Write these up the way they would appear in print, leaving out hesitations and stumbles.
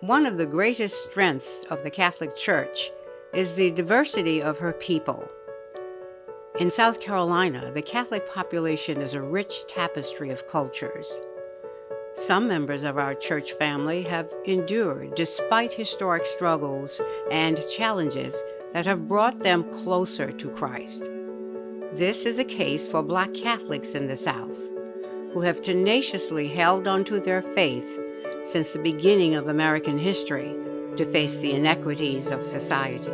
One of the greatest strengths of the Catholic Church is the diversity of her people. In South Carolina, the Catholic population is a rich tapestry of cultures. Some members of our church family have endured despite historic struggles and challenges that have brought them closer to Christ. This is a case for Black Catholics in the South, who have tenaciously held onto their faith since the beginning of American history to face the inequities of society.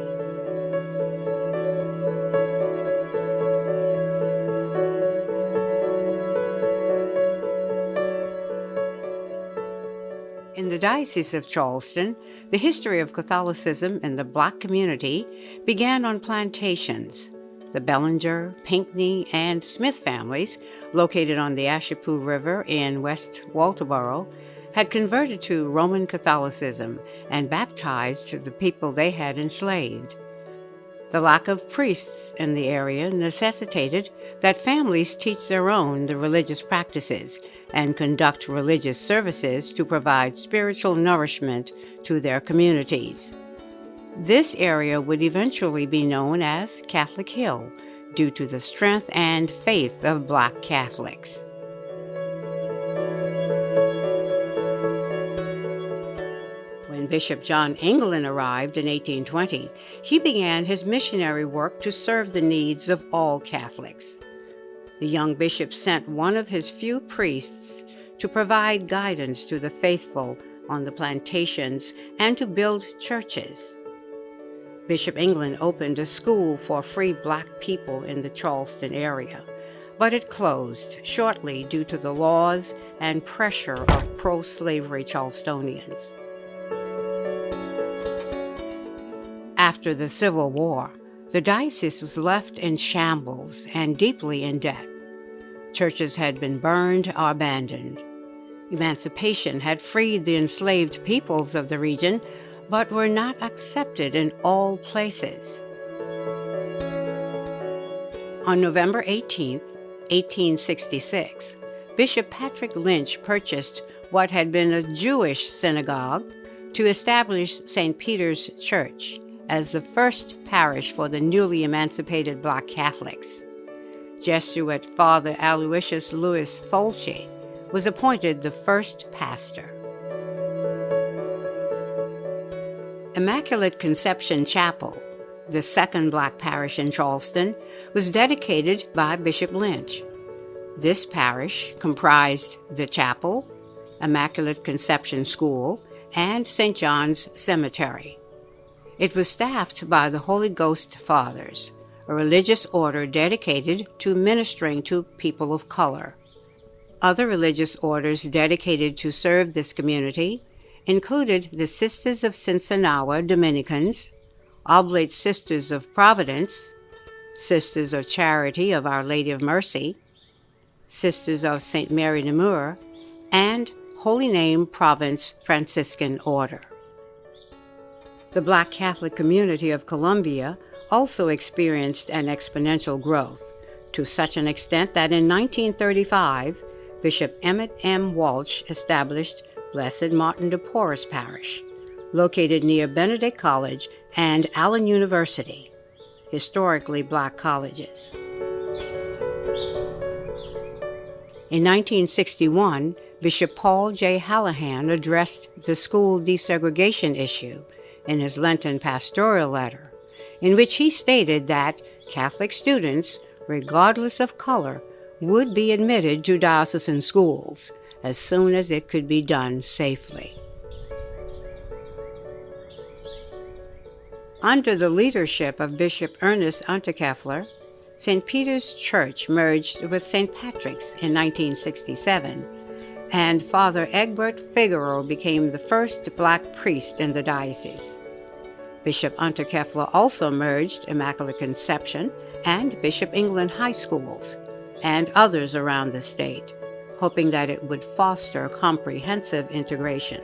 In the Diocese of Charleston, the history of Catholicism in the Black community began on plantations. The Bellinger, Pinckney, and Smith families, located on the Ashepoo River in West Walterboro, had converted to Roman Catholicism and baptized the people they had enslaved. The lack of priests in the area necessitated that families teach their own the religious practices and conduct religious services to provide spiritual nourishment to their communities. This area would eventually be known as Catholic Hill due to the strength and faith of Black Catholics. When Bishop John England arrived in 1820, he began his missionary work to serve the needs of all Catholics. The young bishop sent one of his few priests to provide guidance to the faithful on the plantations and to build churches. Bishop England opened a school for free Black people in the Charleston area, but it closed shortly due to the laws and pressure of pro-slavery Charlestonians. After the Civil War, the diocese was left in shambles and deeply in debt. Churches had been burned or abandoned. Emancipation had freed the enslaved peoples of the region, but were not accepted in all places. On November 18, 1866, Bishop Patrick Lynch purchased what had been a Jewish synagogue to establish St. Peter's Church as the first parish for the newly emancipated Black Catholics. Jesuit Father Aloysius Louis Fulci was appointed the first pastor. Immaculate Conception Chapel, the second Black parish in Charleston, was dedicated by Bishop Lynch. This parish comprised the chapel, Immaculate Conception School, and St. John's Cemetery. It was staffed by the Holy Ghost Fathers, a religious order dedicated to ministering to people of color. Other religious orders dedicated to serve this community included the Sisters of Sinsinawa Dominicans, Oblate Sisters of Providence, Sisters of Charity of Our Lady of Mercy, Sisters of St. Mary Namur, and Holy Name Province Franciscan Order. The Black Catholic community of Columbia also experienced an exponential growth, to such an extent that in 1935, Bishop Emmett M. Walsh established Blessed Martin de Porres Parish, located near Benedict College and Allen University, historically Black colleges. In 1961, Bishop Paul J. Hallahan addressed the school desegregation issue in his Lenten pastoral letter, in which he stated that Catholic students, regardless of color, would be admitted to diocesan schools as soon as it could be done safely. Under the leadership of Bishop Ernest Unterkeffler, St. Peter's Church merged with St. Patrick's in 1967, and Father Egbert Figueroa became the first Black priest in the diocese. Bishop Unterkeffler also merged Immaculate Conception and Bishop England High Schools, and others around the state, hoping that it would foster comprehensive integration.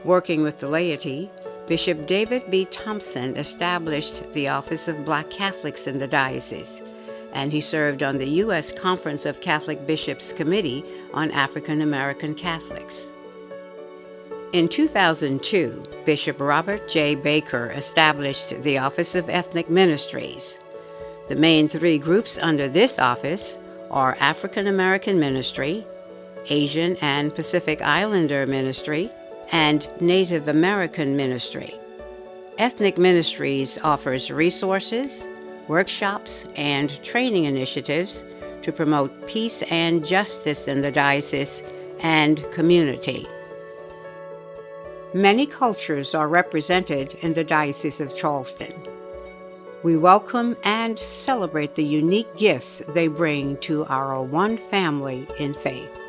Working with the laity, Bishop David B. Thompson established the Office of Black Catholics in the diocese, and he served on the U.S. Conference of Catholic Bishops Committee on African American Catholics. In 2002, Bishop Robert J. Baker established the Office of Ethnic Ministries. The main three groups under this office are African American Ministry, Asian and Pacific Islander Ministry, and Native American Ministry. Ethnic Ministries offers resources, workshops, and training initiatives to promote peace and justice in the diocese and community. Many cultures are represented in the Diocese of Charleston. We welcome and celebrate the unique gifts they bring to our one family in faith.